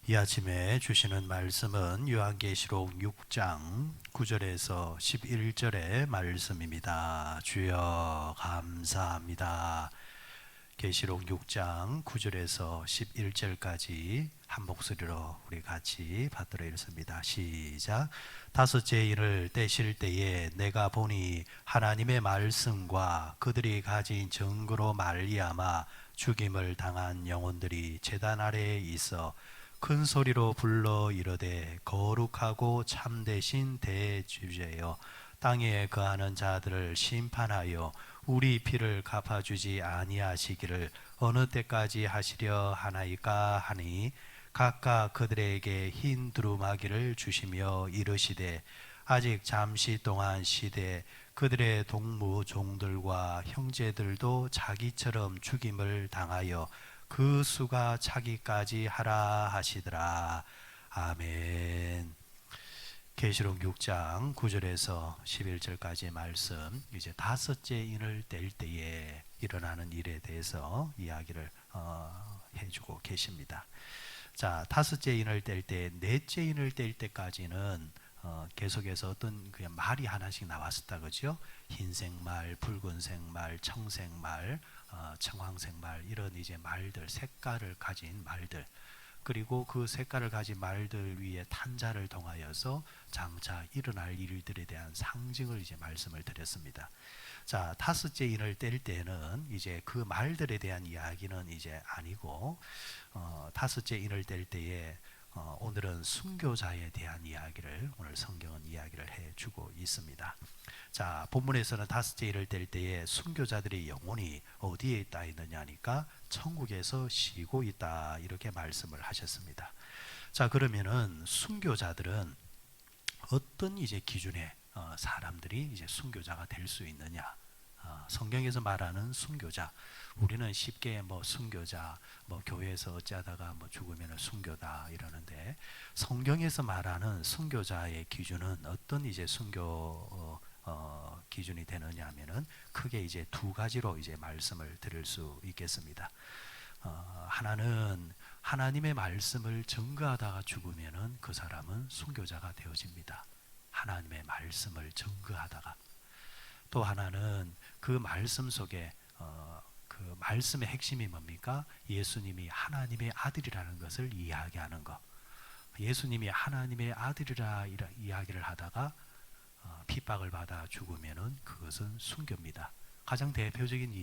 이 아침에 주시는 말씀은 요한계시록 6장 9절에서 11절의 말씀입니다. 주여 감사합니다. 계시록 6장 9절에서 11절까지 한 목소리로 우리 같이 받들어 읽습니다. 시작. 다섯째 인을 떼실 때에 내가 보니 하나님의 말씀과 그들이 가진 증거로 말미암아 죽임을 당한 영혼들이 제단 아래에 있어 큰 소리로 불러 이르되 거룩하고 참되신 대주제여 땅에 거하는 자들을 심판하여 우리 피를 갚아주지 아니하시기를 어느 때까지 하시려 하나이까 하니 각각 그들에게 흰 두루마기를 주시며 이르시되 아직 잠시 동안 시되 그들의 동무 종들과 형제들도 자기처럼 죽임을 당하여 그 수가 차기까지 하라 하시더라. 아멘. 계시록 6장 9절에서 11절까지의 말씀, 이제 다섯째 인을 뗄 때에 일어나는 일에 대해서 이야기를 해주고 계십니다. 자, 다섯째 인을 뗄 때, 넷째 인을 뗄 때까지는 계속해서 어떤 그냥 말이 하나씩 나왔었다, 그죠? 흰색 말, 붉은색 말, 청색 말, 청황색 말, 이런 이제 말들, 색깔을 가진 말들, 그리고 그 색깔을 가진 말들 위에 탄자를 통하여서 장차 일어날 일들에 대한 상징을 이제 말씀을 드렸습니다. 자, 다섯째 인을 뗄 때는 이제 그 말들에 대한 이야기는 이제 아니고 다섯째 인을 뗄 때에 오늘은 순교자에 대한 이야기를 오늘 성경은 이야기를 해주고 있습니다. 자, 본문에서는 다섯째 인을 뗄 때에 순교자들의 영혼이 어디에 있다 있느냐니까 천국에서 쉬고 있다 이렇게 말씀을 하셨습니다. 자, 그러면은 순교자들은 어떤 이제 기준의 사람들이 이제 순교자가 될 수 있느냐? 성경에서 말하는 순교자, 우리는 쉽게 뭐 순교자, 뭐 교회에서 어쩌다가 뭐 죽으면 순교다 이러는데 성경에서 말하는 순교자의 기준은 어떤 이제 순교 기준이 되느냐면은 크게 이제 두 가지로 이제 말씀을 드릴 수 있겠습니다. 하나는 하나님의 말씀을 증거하다가 죽으면은 그 사람은 순교자가 되어집니다. 하나님의 말씀을 증거하다가. 또 하나는 그 말씀 속에 그 말씀의 핵심이 뭡니까? 예수님이 하나님의 아들이라는 것을 이야기하는 것. 예수님이 하나님의 아들이라 이야기를 하다가 핍박을 받아 죽으면은 그것은 순교입니다. 가장 대표적인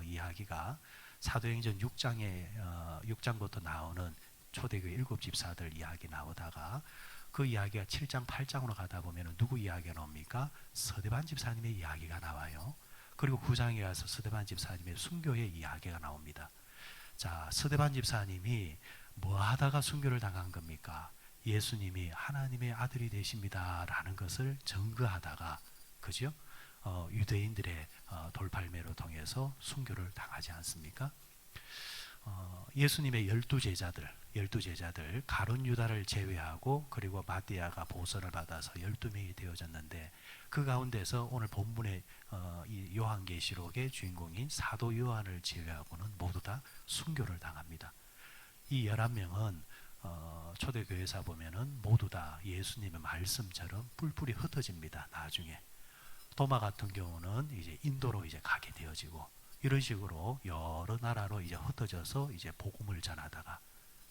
이야기가 사도행전 6장부터 나오는 초대교회 7집사들 이야기 나오다가 그 이야기가 7장 8장으로 가다 보면 누구 이야기가 나옵니까? 서대반 집사님의 이야기가 나와요. 그리고 9장에 가서 서대반 집사님의 순교의 이야기가 나옵니다. 자, 서대반 집사님이 뭐 하다가 순교를 당한 겁니까? 예수님이 하나님의 아들이 되십니다 라는 것을 증거하다가, 그죠? 유대인들의 돌팔매로 통해서 순교를 당하지 않습니까? 예수님의 12제자들 가룟 유다를 제외하고 그리고 마띠아가 보선을 받아서 12명이 되어졌는데 그 가운데서 오늘 본문의 이 요한계시록의 주인공인 사도 요한을 제외하고는 모두 다 순교를 당합니다. 이 11명은 초대교회사 보면은 모두 다 예수님의 말씀처럼 뿔뿔이 흩어집니다. 나중에 도마 같은 경우는 이제 인도로 이제 가게 되어지고 이런 식으로 여러 나라로 이제 흩어져서 이제 복음을 전하다가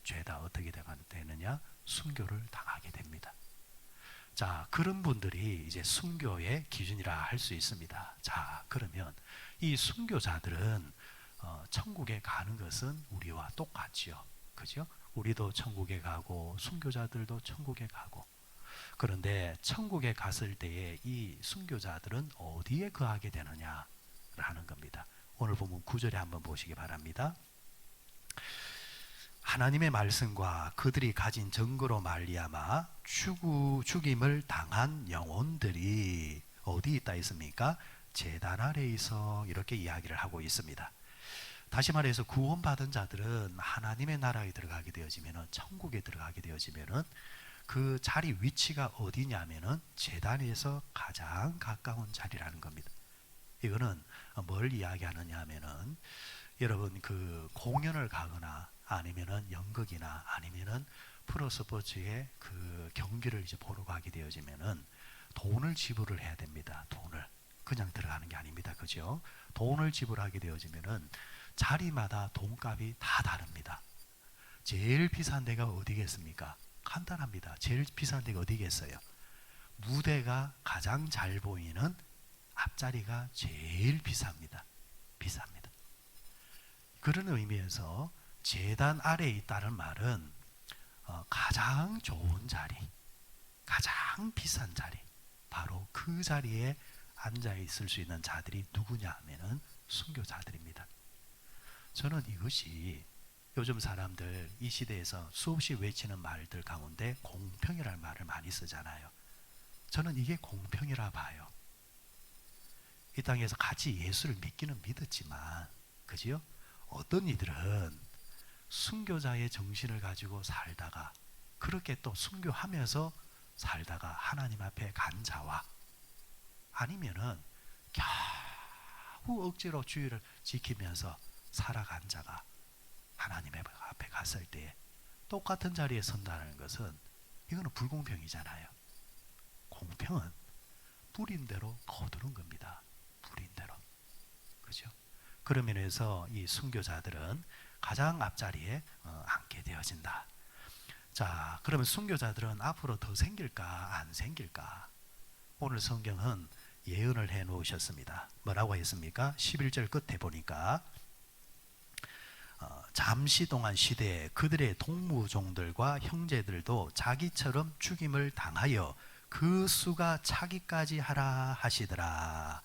죄다 어떻게 되느냐? 순교를 당하게 됩니다. 자, 그런 분들이 이제 순교의 기준이라 할 수 있습니다. 자, 그러면 이 순교자들은 천국에 가는 것은 우리와 똑같지요. 그죠? 우리도 천국에 가고 순교자들도 천국에 가고. 그런데 천국에 갔을 때에 이 순교자들은 어디에 거하게 되느냐라는 겁니다. 오늘 본문 9절에 한번 보시기 바랍니다. 하나님의 말씀과 그들이 가진 증거로 말미암아 죽임을 당한 영혼들이 어디 있다 있습니까? 제단 아래에 있어 이렇게 이야기를 하고 있습니다. 다시 말해서 구원받은 자들은 하나님의 나라에 들어가게 되어지면은, 천국에 들어가게 되어지면은 그 자리 위치가 어디냐면은 제단에서 가장 가까운 자리라는 겁니다. 이거는 뭘 이야기하느냐 하면은 여러분 그 공연을 가거나 아니면은 연극이나 아니면은 프로스포츠의 그 경기를 이제 보러 가게 되어지면은 돈을 지불을 해야 됩니다. 돈을 그냥 들어가는 게 아닙니다. 그죠? 돈을 지불하게 되어지면은 자리마다 돈값이 다 다릅니다. 제일 비싼 데가 어디겠습니까? 간단합니다. 제일 비싼 데가 어디겠어요? 무대가 가장 잘 보이는 앞자리가 제일 비쌉니다. 비쌉니다. 그런 의미에서 제단 아래에 있다는 말은 가장 좋은 자리, 가장 비싼 자리, 바로 그 자리에 앉아 있을 수 있는 자들이 누구냐 하면은 순교자들입니다. 저는 이것이 요즘 사람들 이 시대에서 수없이 외치는 말들 가운데 공평이라는 말을 많이 쓰잖아요. 저는 이게 공평이라 봐요. 이 땅에서 같이 예수를 믿기는 믿었지만, 그지요? 어떤 이들은 순교자의 정신을 가지고 살다가 그렇게 또 순교하면서 살다가 하나님 앞에 간 자와 아니면은 겨우 억지로 주의를 지키면서 살아간 자가 하나님의 앞에 갔을 때 똑같은 자리에 선다는 것은 이거는 불공평이잖아요. 공평은 뿌린 대로 거두는 겁니다. 뿌린 대로. 그죠? 그런 면에서 이 순교자들은 가장 앞자리에 앉게 되어진다. 자, 그러면 순교자들은 앞으로 더 생길까 안 생길까? 오늘 성경은 예언을 해 놓으셨습니다. 뭐라고 했습니까? 11절 끝에 보니까 잠시 동안 시대에 그들의 동무종들과 형제들도 자기처럼 죽임을 당하여 그 수가 차기까지 하라 하시더라.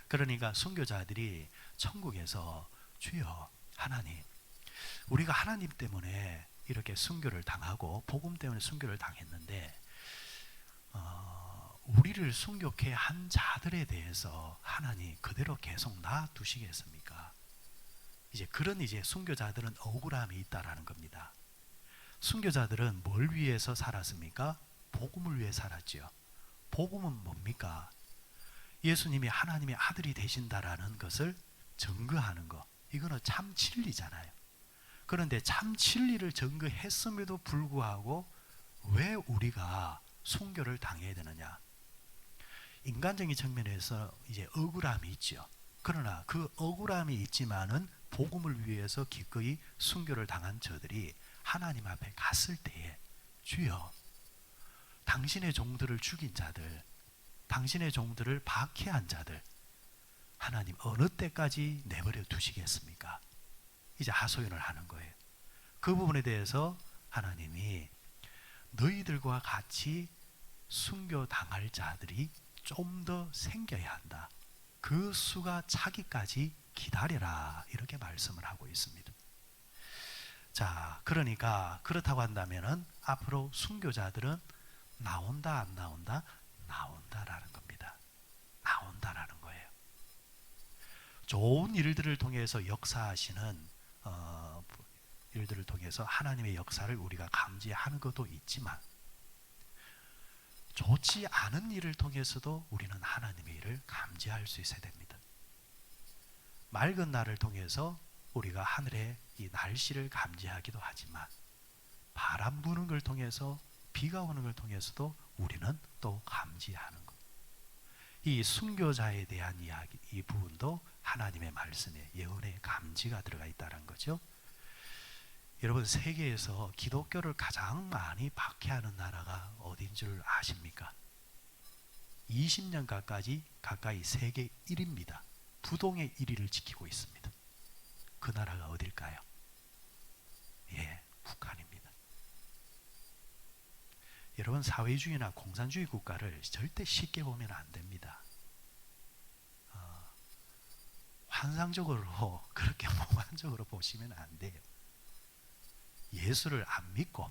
그러니까 순교자들이 천국에서 주여 하나님, 우리가 하나님 때문에 이렇게 순교를 당하고 복음 때문에 순교를 당했는데 우리를 순교케 한 자들에 대해서 하나님 그대로 계속 놔두시겠습니까? 이제 그런 이제 순교자들은 억울함이 있다라는 겁니다. 순교자들은 뭘 위해서 살았습니까? 복음을 위해 살았지요. 복음은 뭡니까? 예수님이 하나님의 아들이 되신다라는 것을 증거하는 것. 이거는 참 진리잖아요. 그런데 참 진리를 증거했음에도 불구하고 왜 우리가 순교를 당해야 되느냐? 인간적인 측면에서 이제 억울함이 있죠. 그러나 그 억울함이 있지만은 복음을 위해서 기꺼이 순교를 당한 저들이 하나님 앞에 갔을 때에 주여, 당신의 종들을 죽인 자들, 당신의 종들을 박해한 자들, 하나님 어느 때까지 내버려 두시겠습니까? 이제 하소연을 하는 거예요. 그 부분에 대해서 하나님이 너희들과 같이 순교 당할 자들이 좀 더 생겨야 한다. 그 수가 차기까지 기다려라. 이렇게 말씀을 하고 있습니다. 자, 그러니까 그렇다고 한다면은 앞으로 순교자들은 나온다 안 나온다? 나온다라는 겁니다. 나온다라는 거예요. 좋은 일들을 통해서 역사하시는 일들을 통해서 하나님의 역사를 우리가 감지하는 것도 있지만 좋지 않은 일을 통해서도 우리는 하나님의 일을 감지할 수 있어야 됩니다. 맑은 날을 통해서 우리가 하늘의 이 날씨를 감지하기도 하지만 바람 부는 걸 통해서 비가 오는 걸 통해서도 우리는 또 감지하는 것. 이 순교자에 대한 이야기, 이 부분도 하나님의 말씀에 예언의 감지가 들어가 있다는 거죠. 여러분, 세계에서 기독교를 가장 많이 박해하는 나라가 어딘 줄 아십니까? 20년 가까이 세계 1위입니다. 부동의 1위를 지키고 있습니다. 그 나라가 어딜까요? 예, 북한입니다. 여러분, 사회주의나 공산주의 국가를 절대 쉽게 보면 안 됩니다. 환상적으로 그렇게 몽환적으로 보시면 안 돼요. 예수를 안 믿고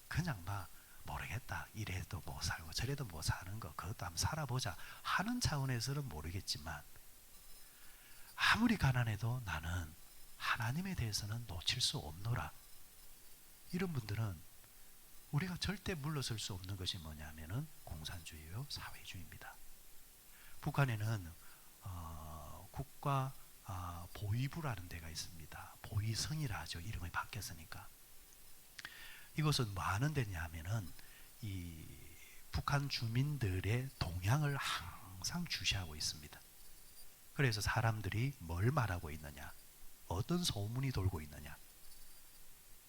그냥 막 모르겠다, 이래도 못 살고 저래도 못 사는 거, 그것도 한번 살아보자 하는 차원에서는 모르겠지만 아무리 가난해도 나는 하나님에 대해서는 놓칠 수 없노라, 이런 분들은 우리가 절대 물러설 수 없는 것이 뭐냐면은 공산주의요, 사회주의입니다. 북한에는 국가 보위부라는 데가 있습니다. 도의성이라 하죠. 이름이 바뀌었으니까. 이것은 뭐 하는 데냐면은 이 북한 주민들의 동향을 항상 주시하고 있습니다. 그래서 사람들이 뭘 말하고 있느냐, 어떤 소문이 돌고 있느냐,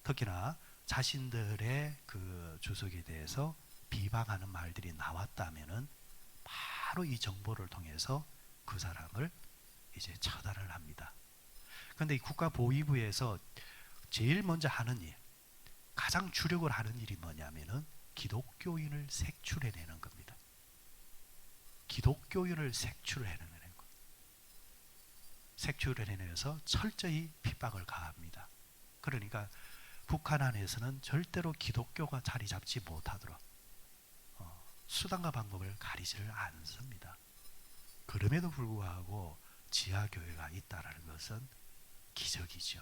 특히나 자신들의 그 주석에 대해서 비방하는 말들이 나왔다면은 바로 이 정보를 통해서 그 사람을 이제 처단을 합니다. 그런데 이 국가보위부에서 제일 먼저 하는 일, 가장 주력을 하는 일이 뭐냐면은 기독교인을 색출해내는 겁니다. 기독교인을 색출해내는 것. 색출해내서 철저히 핍박을 가합니다. 그러니까 북한 안에서는 절대로 기독교가 자리 잡지 못하도록 수단과 방법을 가리지를 않습니다. 그럼에도 불구하고 지하교회가 있다는 것은 기적이죠.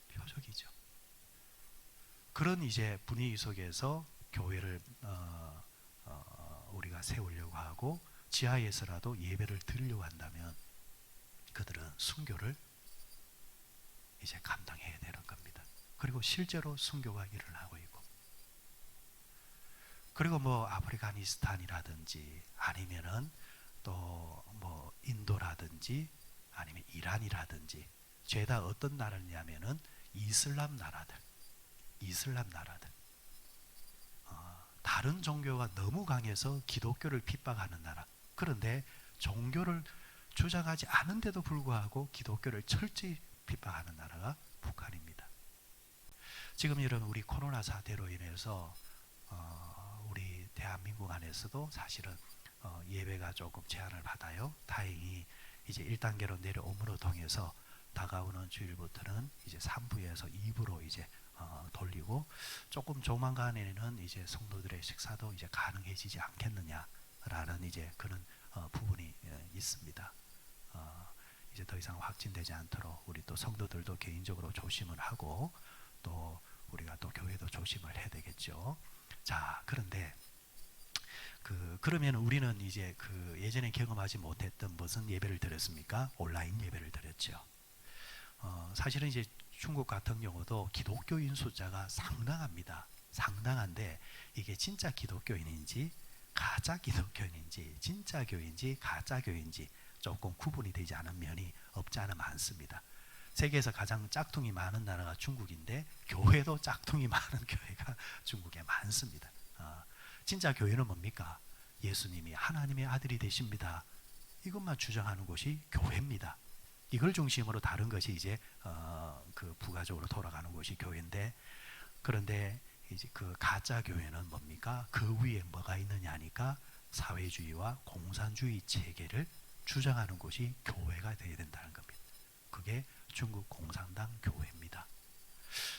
표적이죠. 그런 이제 분위기 속에서 교회를 우리가 세우려고 하고 지하에서라도 예배를 드리려고 한다면 그들은 순교를 이제 감당해야 되는 겁니다. 그리고 실제로 순교가 일어나고 있고, 그리고 뭐 아프가니스탄이라든지 아니면은 또 뭐 인도라든지 아니면 이란이라든지 죄다 어떤 나라냐면은 이슬람 나라들 다른 종교가 너무 강해서 기독교를 핍박하는 나라. 그런데 종교를 주장하지 않은데도 불구하고 기독교를 철저히 핍박하는 나라가 북한입니다. 지금 이런 우리 코로나 사태로 인해서 우리 대한민국 안에서도 사실은 예배가 조금 제한을 받아요. 다행히 이제 1단계로 내려옴으로 통해서 다가오는 주일부터는 이제 3부에서 2부로 이제 돌리고, 조금 조만간에는 이제 성도들의 식사도 이제 가능해지지 않겠느냐라는 이제 그런 부분이 있습니다. 이제 더 이상 확진되지 않도록 우리 또 성도들도 개인적으로 조심을 하고 또 우리가 또 교회도 조심을 해야 되겠죠. 자, 그런데 그러면 우리는 이제 예전에 경험하지 못했던 무슨 예배를 드렸습니까? 온라인 예배를 드렸죠. 사실은 이제 중국 같은 경우도 기독교인 숫자가 상당합니다. 상당한데 이게 진짜 기독교인인지 가짜 기독교인인지 진짜 교인지 가짜 교인지 조금 구분이 되지 않은 면이 없지 않아 많습니다. 세계에서 가장 짝퉁이 많은 나라가 중국인데 교회도 짝퉁이 많은 교회가 중국에 많습니다. 진짜 교회는 뭡니까? 예수님이 하나님의 아들이 되십니다. 이것만 주장하는 곳이 교회입니다. 이걸 중심으로 다른 것이 이제 부가적으로 돌아가는 것이 교회인데, 그런데 이제 그 가짜 교회는 뭡니까? 그 위에 뭐가 있느냐니까 사회주의와 공산주의 체계를 주장하는 곳이 교회가 되어야 된다는 겁니다. 그게 중국 공산당 교회입니다.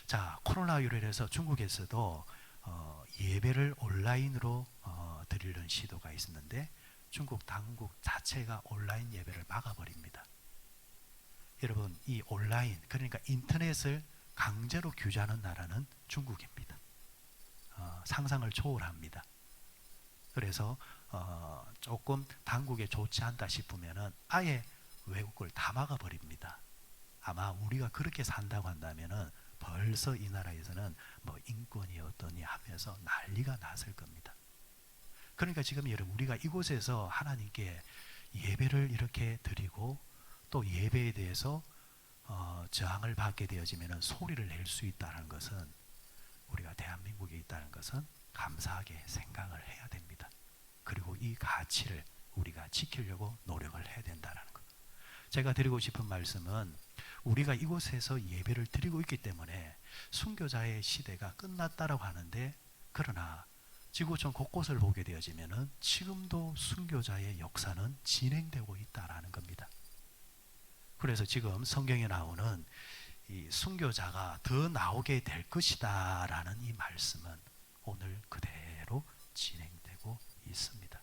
자, 코로나로 인해서 중국에서도 예배를 온라인으로 드리는 시도가 있었는데 중국 당국 자체가 온라인 예배를 막아버립니다. 여러분, 이 온라인, 그러니까 인터넷을 강제로 규제하는 나라는 중국입니다. 상상을 초월합니다. 그래서 조금 당국에 좋지 않다 싶으면은 아예 외국을 다 막아버립니다. 아마 우리가 그렇게 산다고 한다면은 벌써 이 나라에서는 뭐 인권이 어떠니 하면서 난리가 났을 겁니다. 그러니까 지금 여러분, 우리가 이곳에서 하나님께 예배를 이렇게 드리고 또 예배에 대해서 저항을 받게 되어지면 소리를 낼 수 있다는 것은, 우리가 대한민국에 있다는 것은 감사하게 생각을 해야 됩니다. 그리고 이 가치를 우리가 지키려고 노력을 해야 된다는 것. 제가 드리고 싶은 말씀은 우리가 이곳에서 예배를 드리고 있기 때문에 순교자의 시대가 끝났다라고 하는데, 그러나 지구촌 곳곳을 보게 되어지면 지금도 순교자의 역사는 진행되고 있다라는 겁니다. 그래서 지금 성경에 나오는 이 순교자가 더 나오게 될 것이다 라는 이 말씀은 오늘 그대로 진행되고 있습니다.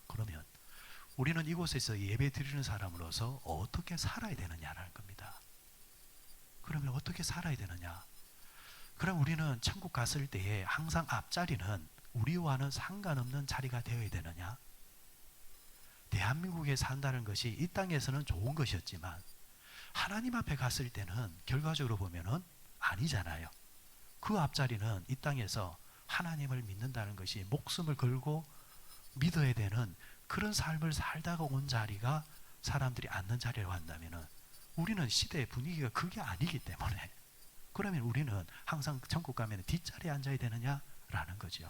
그러면 우리는 이곳에서 예배 드리는 사람으로서 어떻게 살아야 되느냐라는 겁니다. 그러면 어떻게 살아야 되느냐? 그럼 우리는 천국 갔을 때에 항상 앞자리는 우리와는 상관없는 자리가 되어야 되느냐? 대한민국에 산다는 것이 이 땅에서는 좋은 것이었지만 하나님 앞에 갔을 때는 결과적으로 보면은 아니잖아요. 그 앞자리는 이 땅에서 하나님을 믿는다는 것이 목숨을 걸고 믿어야 되는 그런 삶을 살다가 온 자리가 사람들이 앉는 자리라고 한다면은 우리는 시대의 분위기가 그게 아니기 때문에 그러면 우리는 항상 천국 가면 뒷자리에 앉아야 되느냐라는 거죠.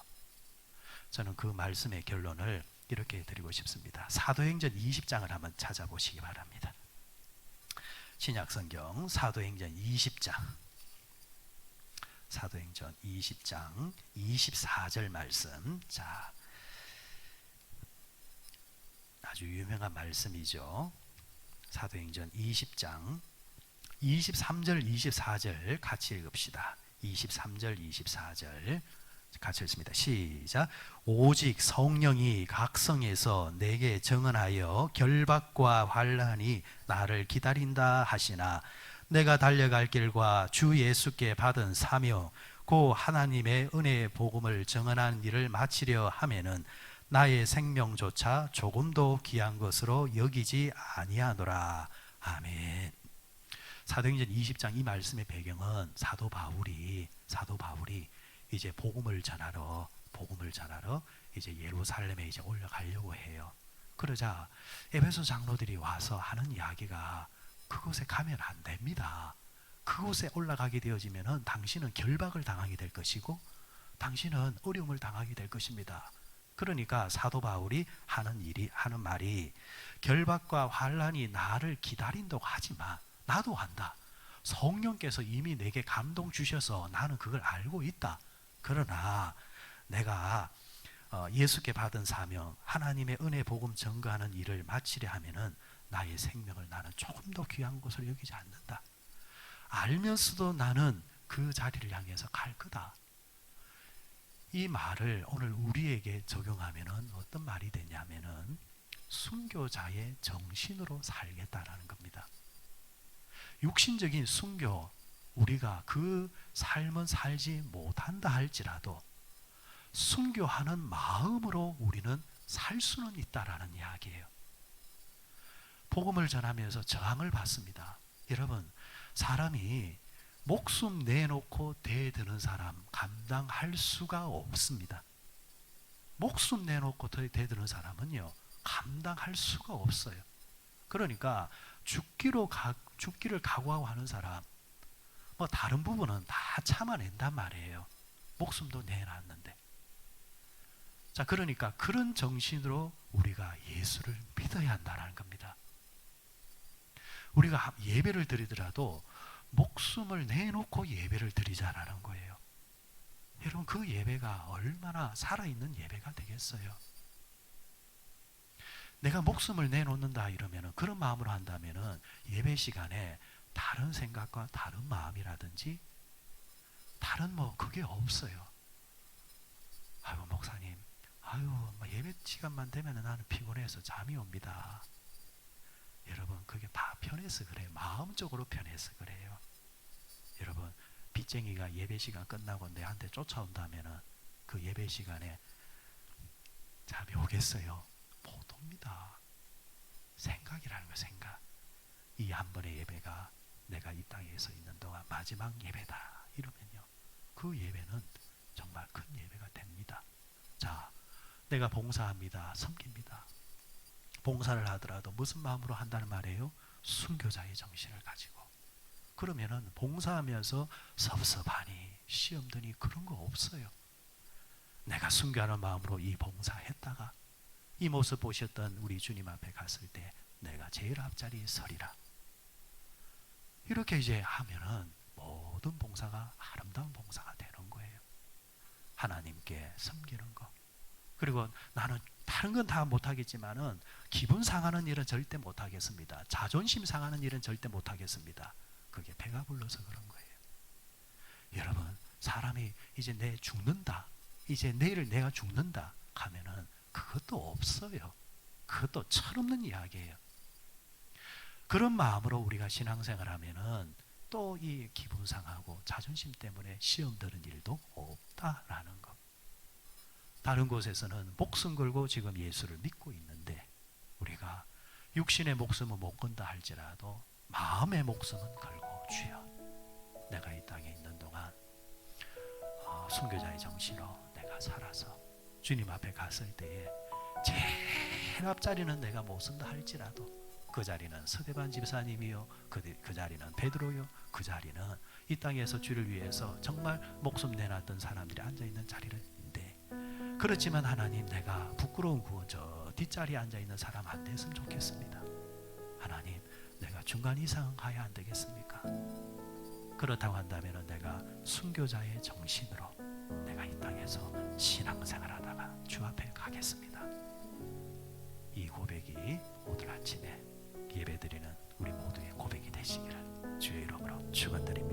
저는 그 말씀의 결론을 이렇게 드리고 싶습니다. 사도행전 20장을 한번 찾아보시기 바랍니다. 신약성경 사도행전 20장 사도행전 20장 24절 말씀. 자, 아주 유명한 말씀이죠. 사도행전 20장 23절 24절 같이 읽읍시다. 23절 24절 같이 읽습니다. 시작. 오직 성령이 각 성에서 내게 증언하여 결박과 환난이 나를 기다린다 하시나 내가 달려갈 길과 주 예수께 받은 사명 고 하나님의 은혜의 복음을 증언한 일을 마치려 하면은 나의 생명조차 조금도 귀한 것으로 여기지 아니하노라. 아멘. 사도행전 20장 이 말씀의 배경은 사도 바울이 이제 복음을 전하러 이제 예루살렘에 이제 올라가려고 해요. 그러자 에베소 장로들이 와서 하는 이야기가 그곳에 가면 안 됩니다. 그곳에 올라가게 되어지면은 당신은 결박을 당하게 될 것이고 당신은 어려움을 당하게 될 것입니다. 그러니까 사도 바울이 하는 말이 결박과 환난이 나를 기다린다고 하지만 나도 안다. 성령께서 이미 내게 감동 주셔서 나는 그걸 알고 있다. 그러나 내가 예수께 받은 사명, 하나님의 은혜 복음 전가하는 일을 마치려 하면은 나의 생명을 나는 조금 더 귀한 것으로 여기지 않는다. 알면서도 나는 그 자리를 향해서 갈 거다. 이 말을 오늘 우리에게 적용하면은 어떤 말이 되냐면은 순교자의 정신으로 살겠다라는 겁니다. 육신적인 순교, 우리가 그 삶은 살지 못한다 할지라도 순교하는 마음으로 우리는 살 수는 있다라는 이야기예요. 복음을 전하면서 저항을 받습니다. 여러분, 사람이 목숨 내놓고 대드는 사람 감당할 수가 없습니다. 목숨 내놓고 대드는 사람은요 감당할 수가 없어요. 그러니까 죽기를 각오하고 하는 사람, 뭐 다른 부분은 다 참아낸단 말이에요. 목숨도 내놨는데. 자, 그러니까 그런 정신으로 우리가 예수를 믿어야 한다는 겁니다. 우리가 예배를 드리더라도 목숨을 내놓고 예배를 드리자라는 거예요. 여러분, 그 예배가 얼마나 살아있는 예배가 되겠어요? 내가 목숨을 내놓는다 이러면은, 그런 마음으로 한다면은 예배 시간에 다른 생각과 다른 마음이라든지 다른 그게 없어요. 아유 목사님, 예배 시간만 되면 나는 피곤해서 잠이 옵니다. 여러분, 그게 다 편해서 그래요. 마음적으로 편해서 그래요. 여러분, 빚쟁이가 예배 시간 끝나고 내한테 쫓아온다면은 그 예배 시간에 잠이 오겠어요? 못 옵니다. 생각이라는 거, 생각. 이 한 번의 예배가 내가 이 땅에서 있는 동안 마지막 예배다 이러면요, 그 예배는 정말 큰 예배가 됩니다. 자, 내가 봉사합니다, 섬깁니다. 봉사를 하더라도 무슨 마음으로 한다는 말이에요? 순교자의 정신을 가지고. 그러면은 봉사하면서 섭섭하니 시험 드니 그런 거 없어요. 내가 순교하는 마음으로 이 봉사했다가 이 모습 보셨던 우리 주님 앞에 갔을 때 내가 제일 앞자리에 서리라. 이렇게 이제 하면은 모든 봉사가 아름다운 봉사가 되는 거예요. 하나님께 섬기는 거. 그리고 나는 다른 건 다 못하겠지만은 기분 상하는 일은 절대 못하겠습니다. 자존심 상하는 일은 절대 못하겠습니다. 그게 배가 불러서 그런 거예요. 여러분, 사람이 이제 내 죽는다, 이제 내일 내가 죽는다 하면은 그것도 없어요. 그것도 철없는 이야기예요. 그런 마음으로 우리가 신앙생활 하면은 또 이 기분 상하고 자존심 때문에 시험 드는 일도 없다라는 것. 다른 곳에서는 목숨 걸고 지금 예수를 믿고 있는데 우리가 육신의 목숨은 못 건다 할지라도 마음의 목숨은 걸고 주여 내가 이 땅에 있는 동안 순교자의 정신으로 내가 살아서 주님 앞에 갔을 때에 제일 앞자리는 내가 못 쓴다 할지라도 그 자리는 스데반 집사님이요 그 자리는 베드로요 그 자리는 이 땅에서 주를 위해서 정말 목숨 내놨던 사람들이 앉아있는 자리인데 그렇지만 하나님 내가 부끄러운 저 뒷자리에 앉아있는 사람 안 됐으면 좋겠습니다. 하나님 내가 중간 이상 가야 안 되겠습니까? 그렇다고 한다면 내가 순교자의 정신으로 내가 이 땅에서 신앙생활하다가 주 앞에 가겠습니다. 이 고백이 오늘 아침에 예배드리는 우리 모두의 고백이 되시기를 주의 이름으로 축원드립니다.